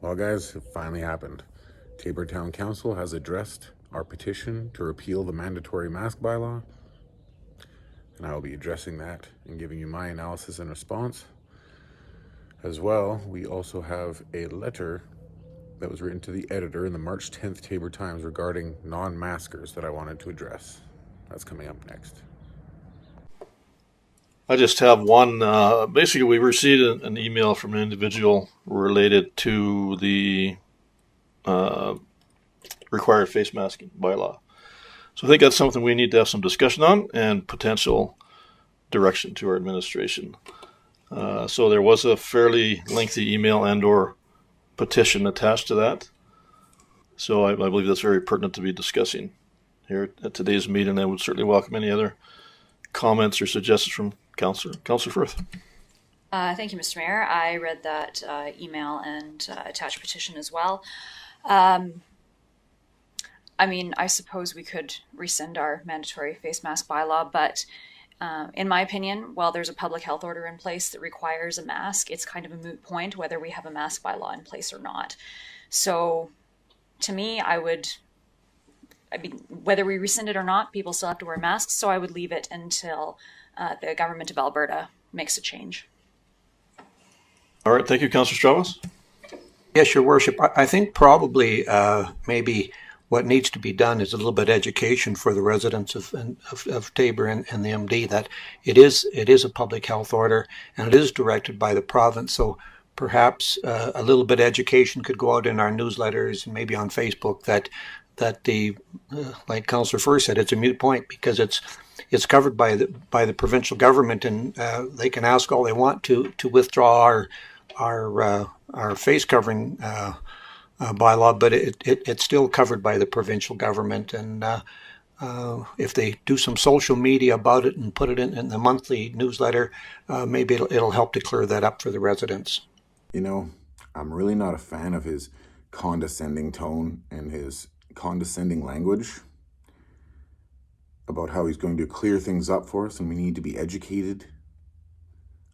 Well, guys, it finally happened. Taber Town Council has addressed our petition to repeal the mandatory mask bylaw, and I will be addressing that and giving you my analysis and response. As well, we also have a letter that was written to the editor in the March 10th Taber Times regarding non-maskers that I wanted to address. That's coming up next. I just have one. Basically, we received an email from an individual related to the required face masking bylaw. So I think that's something we need to have some discussion on and potential direction to our administration. So there was a fairly lengthy email and/or petition attached to that. So I believe that's very pertinent to be discussing here at today's meeting. I would certainly welcome any other comments or suggestions from Councillor Firth. Thank you, Mr. Mayor. I read that email and attached petition as well. I mean, I suppose we could rescind our mandatory face mask bylaw, but in my opinion, while there's a public health order in place that requires a mask, it's kind of a moot point whether we have a mask bylaw in place or not. So to me, whether we rescind it or not, people still have to wear masks, so I would leave it until the government of Alberta makes a change. All right, thank you, Councillor Strauss. Yes, Your Worship. I think probably maybe what needs to be done is a little bit of education for the residents of Taber and the MD that it is a public health order and it is directed by the province. So perhaps a little bit of education could go out in our newsletters and maybe on Facebook that the like Councillor Firth said, it's a moot point because it's covered by the provincial government, and they can ask all they want to withdraw our face covering bylaw, but it's still covered by the provincial government. And if they do some social media about it and put it in the monthly newsletter, maybe it'll help to clear that up for the residents. You know, I'm really not a fan of his condescending tone and his condescending language about how he's going to clear things up for us and we need to be educated.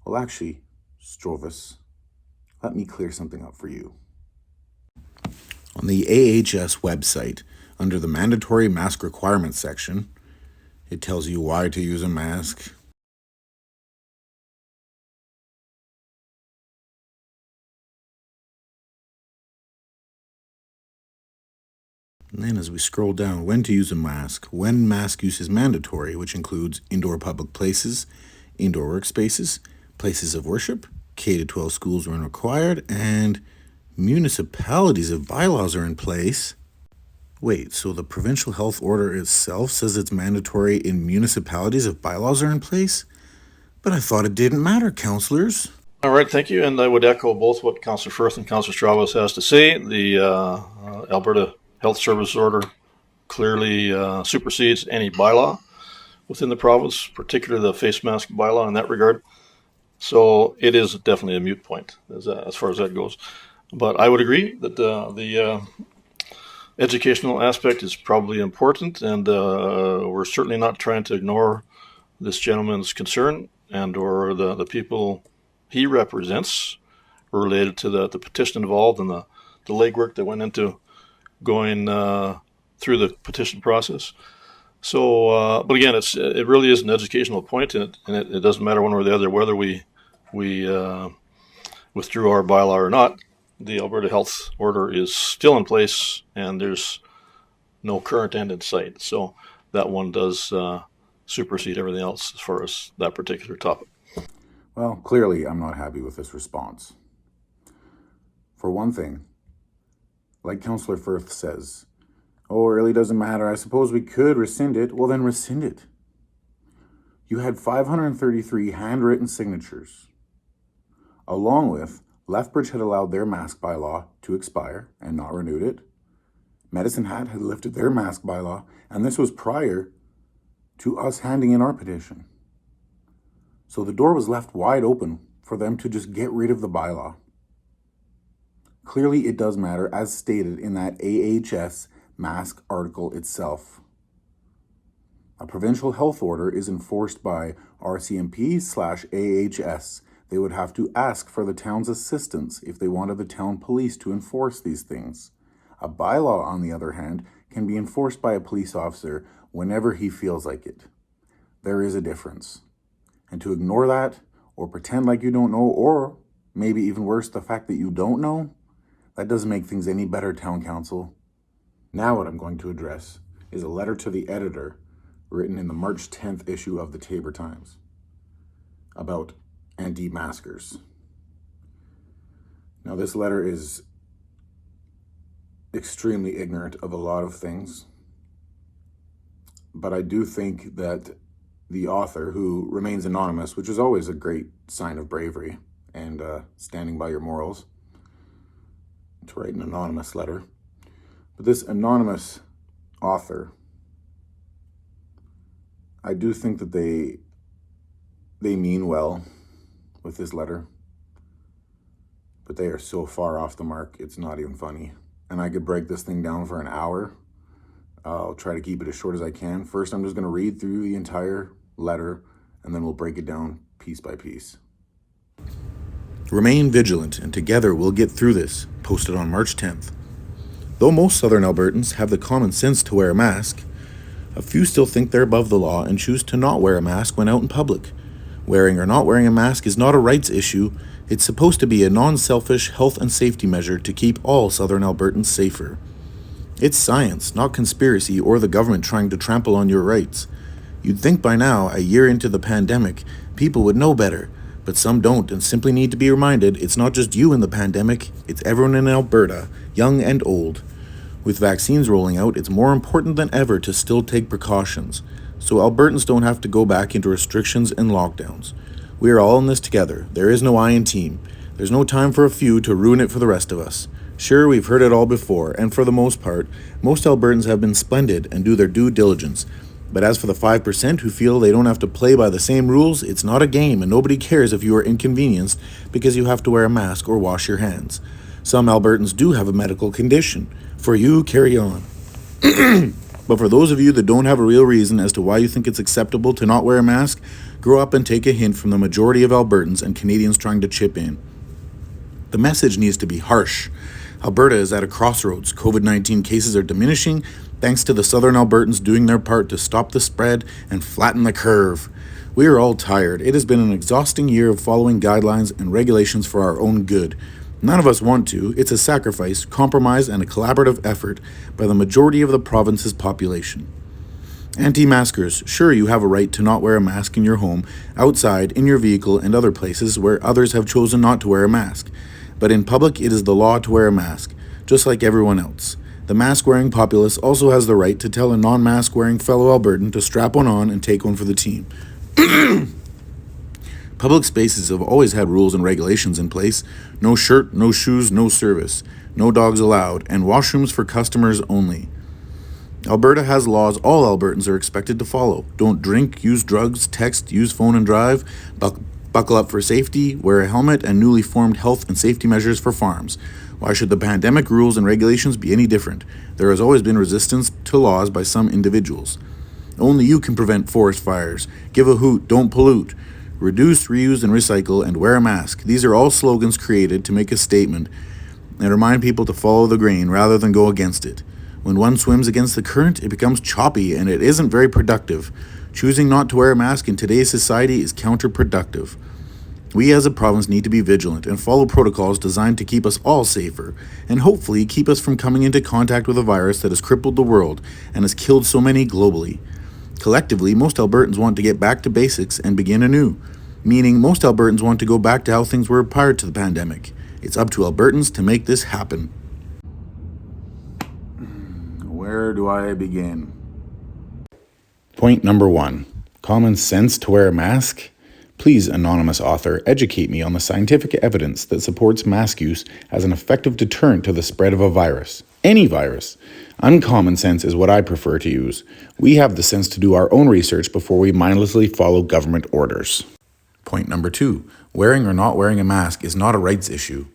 Well, actually, Strovis, let me clear something up for you. On the AHS website, under the mandatory mask requirements section, it tells you why to use a mask. And then as we scroll down, when to use a mask, when mask use is mandatory, which includes indoor public places, indoor workspaces, places of worship, K-12 schools when required, and municipalities if bylaws are in place. Wait, so the provincial health order itself says it's mandatory in municipalities if bylaws are in place? But I thought it didn't matter, councillors. All right, thank you. And I would echo both what Councillor Firth and Councillor Strauss has to say. The Alberta Health Service Order clearly supersedes any bylaw within the province, particularly the face mask bylaw in that regard. So it is definitely a moot point as far as that goes. But I would agree that the educational aspect is probably important, and we're certainly not trying to ignore this gentleman's concern and or the people he represents related to the petition involved and the legwork that went into going through the petition process. So, but again, it really is an educational point, and it doesn't matter one way or the other whether we withdrew our bylaw or not. The Alberta Health Order is still in place, and there's no current end in sight. So that one does supersede everything else as far as that particular topic. Well, clearly I'm not happy with this response. For one thing, like Councillor Firth says, oh, it really doesn't matter. I suppose we could rescind it. Well, then rescind it. You had 533 handwritten signatures, along with Lethbridge had allowed their mask bylaw to expire and not renewed it. Medicine Hat had lifted their mask bylaw, and this was prior to us handing in our petition. So the door was left wide open for them to just get rid of the bylaw. Clearly, it does matter, as stated in that AHS mask article itself. A provincial health order is enforced by RCMP/AHS, They would have to ask for the town's assistance if they wanted the town police to enforce these things. A bylaw, on the other hand, can be enforced by a police officer whenever he feels like it. There is a difference. And to ignore that, or pretend like you don't know, or maybe even worse, the fact that you don't know, that doesn't make things any better, Town Council. Now what I'm going to address is a letter to the editor written in the March 10th issue of the Tabor Times about anti-maskers. Now this letter is extremely ignorant of a lot of things, but I do think that the author, who remains anonymous, which is always a great sign of bravery and standing by your morals, to write an anonymous letter. But this anonymous author, I do think that they mean well with this letter, but they are so far off the mark, it's not even funny. And I could break this thing down for an hour. I'll try to keep it as short as I can. First, I'm just going to read through the entire letter, and then we'll break it down piece by piece. Remain vigilant, and together we'll get through this. Posted on March 10th. Though most Southern Albertans have the common sense to wear a mask, a few still think they're above the law and choose to not wear a mask when out in public. Wearing or not wearing a mask is not a rights issue. It's supposed to be a non-selfish health and safety measure to keep all Southern Albertans safer. It's science, not conspiracy or the government trying to trample on your rights. You'd think by now, a year into the pandemic, people would know better, but some don't and simply need to be reminded it's not just you in the pandemic, it's everyone in Alberta, young and old. With vaccines rolling out, it's more important than ever to still take precautions, so Albertans don't have to go back into restrictions and lockdowns. We are all in this together. There is no I in team. There's no time for a few to ruin it for the rest of us. Sure, we've heard it all before, and for the most part, most Albertans have been splendid and do their due diligence. But as for the 5% who feel they don't have to play by the same rules, it's not a game and nobody cares if you are inconvenienced because you have to wear a mask or wash your hands. Some Albertans do have a medical condition. For you, carry on. But for those of you that don't have a real reason as to why you think it's acceptable to not wear a mask, grow up and take a hint from the majority of Albertans and Canadians trying to chip in. The message needs to be harsh. Alberta is at a crossroads. COVID-19 cases are diminishing thanks to the Southern Albertans doing their part to stop the spread and flatten the curve. We are all tired. It has been an exhausting year of following guidelines and regulations for our own good. None of us want to. It's a sacrifice, compromise, and a collaborative effort by the majority of the province's population. Anti-maskers, sure, you have a right to not wear a mask in your home, outside, in your vehicle, and other places where others have chosen not to wear a mask. But in public, it is the law to wear a mask, just like everyone else. The mask-wearing populace also has the right to tell a non-mask-wearing fellow Albertan to strap one on and take one for the team. Public spaces have always had rules and regulations in place. No shirt, no shoes, no service. No dogs allowed, and washrooms for customers only. Alberta has laws all Albertans are expected to follow. Don't drink, use drugs, text, use phone and drive, buckle up for safety, wear a helmet, and newly formed health and safety measures for farms. Why should the pandemic rules and regulations be any different? There has always been resistance to laws by some individuals. Only you can prevent forest fires. Give a hoot, don't pollute. Reduce, reuse, and recycle, and wear a mask. These are all slogans created to make a statement and remind people to follow the grain rather than go against it. When one swims against the current, it becomes choppy and it isn't very productive. Choosing not to wear a mask in today's society is counterproductive. We as a province need to be vigilant and follow protocols designed to keep us all safer and hopefully keep us from coming into contact with a virus that has crippled the world and has killed so many globally. Collectively, most Albertans want to get back to basics and begin anew, meaning most Albertans want to go back to how things were prior to the pandemic. It's up to Albertans to make this happen. Where do I begin? Point number 1. Common sense to wear a mask? Please, anonymous author, educate me on the scientific evidence that supports mask use as an effective deterrent to the spread of a virus. Any virus. Uncommon sense is what I prefer to use. We have the sense to do our own research before we mindlessly follow government orders. Point number 2. Wearing or not wearing a mask is not a rights issue.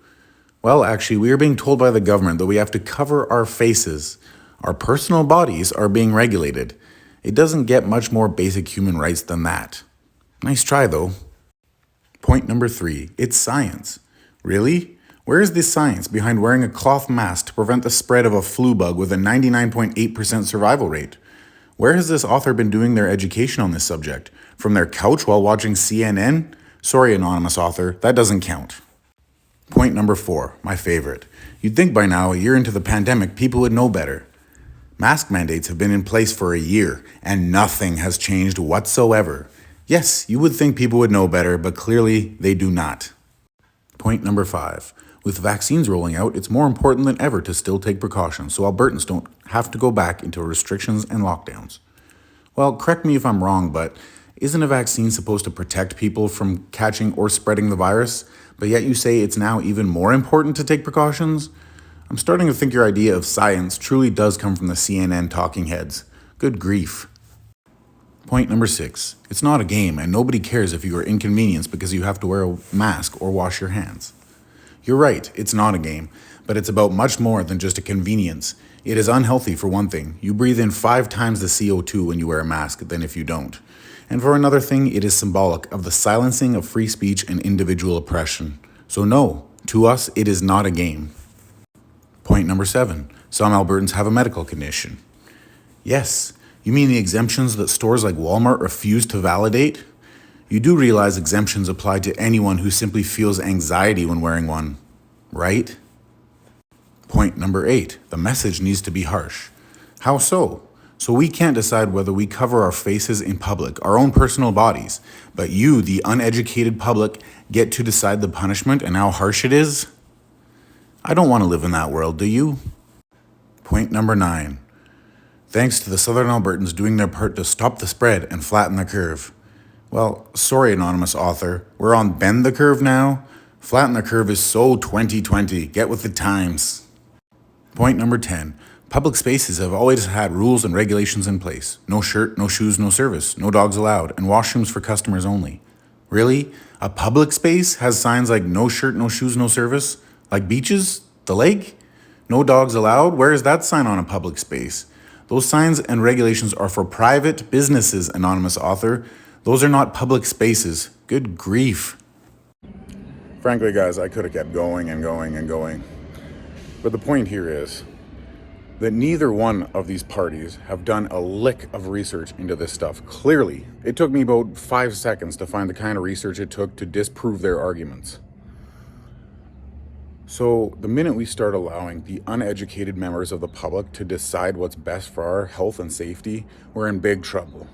Well, actually, we are being told by the government that we have to cover our faces. Our personal bodies are being regulated. It doesn't get much more basic human rights than that. Nice try, though. Point number 3, it's science. Really? Where is the science behind wearing a cloth mask to prevent the spread of a flu bug with a 99.8% survival rate? Where has this author been doing their education on this subject? From their couch while watching CNN? Sorry, anonymous author, that doesn't count. Point number 4, my favorite. You'd think by now, a year into the pandemic, people would know better. Mask mandates have been in place for a year, and nothing has changed whatsoever. Yes, you would think people would know better, but clearly they do not. Point number 5. With vaccines rolling out, it's more important than ever to still take precautions so Albertans don't have to go back into restrictions and lockdowns. Well, correct me if I'm wrong, but isn't a vaccine supposed to protect people from catching or spreading the virus? But yet you say it's now even more important to take precautions? I'm starting to think your idea of science truly does come from the CNN talking heads. Good grief. Point number 6. It's not a game, and nobody cares if you are inconvenienced because you have to wear a mask or wash your hands. You're right, it's not a game, but it's about much more than just a convenience. It is unhealthy for one thing. You breathe in 5 times the CO2 when you wear a mask than if you don't. And for another thing, it is symbolic of the silencing of free speech and individual oppression. So no, to us, it is not a game. Point number 7. Some Albertans have a medical condition. Yes, you mean the exemptions that stores like Walmart refuse to validate? You do realize exemptions apply to anyone who simply feels anxiety when wearing one, right? Point number 8. The message needs to be harsh. How so? So we can't decide whether we cover our faces in public, our own personal bodies, but you, the uneducated public, get to decide the punishment and how harsh it is? I don't want to live in that world, do you? Point number 9. Thanks to the Southern Albertans doing their part to stop the spread and flatten the curve. Well, sorry, anonymous author. We're on bend the curve now. Flatten the curve is so 2020. Get with the times. Point number 10. Public spaces have always had rules and regulations in place. No shirt, no shoes, no service, no dogs allowed, and washrooms for customers only. Really? A public space has signs like no shirt, no shoes, no service? Like beaches? The lake? No dogs allowed? Where is that sign on a public space? Those signs and regulations are for private businesses, anonymous author. Those are not public spaces. Good grief. Frankly, guys, I could have kept going and going and going. But the point here is that neither one of these parties have done a lick of research into this stuff. Clearly, it took me about 5 seconds to find the kind of research it took to disprove their arguments. So the minute we start allowing the uneducated members of the public to decide what's best for our health and safety, we're in big trouble.